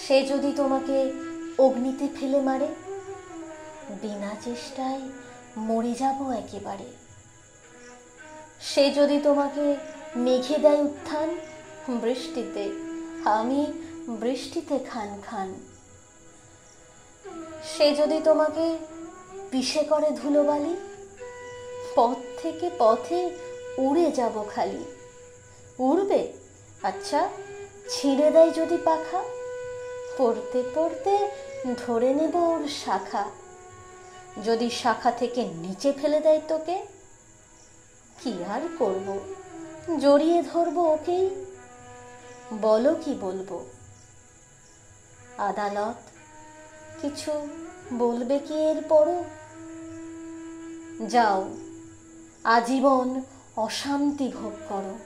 সে যদি তোমাকে অগ্নিতে ফেলে মারে, বিনা চেষ্টায় মরে যাব একেবারে। সে যদি তোমাকে মেঘে দেয় উত্থান, বৃষ্টিতে আমি বৃষ্টিতে খান খান। সে যদি তোমাকে পিষে করে ধুলোবালি, পথ থেকে পথে উড়ে যাব খালি। উড়বে? আচ্ছা, ছিঁড়ে দেয় যদি পাখা, পড়তে পড়তে ধরে নেব ওর শাখা। যদি শাখা থেকে নিচে ফেলে দেয় তোকে, কি আর করব, জড়িয়ে ধরবো ওকেই। বলো কি বলবো? আদালত কিছু বলবে কি এরপরও? যাও, আজীবন অশান্তি ভোগ করো।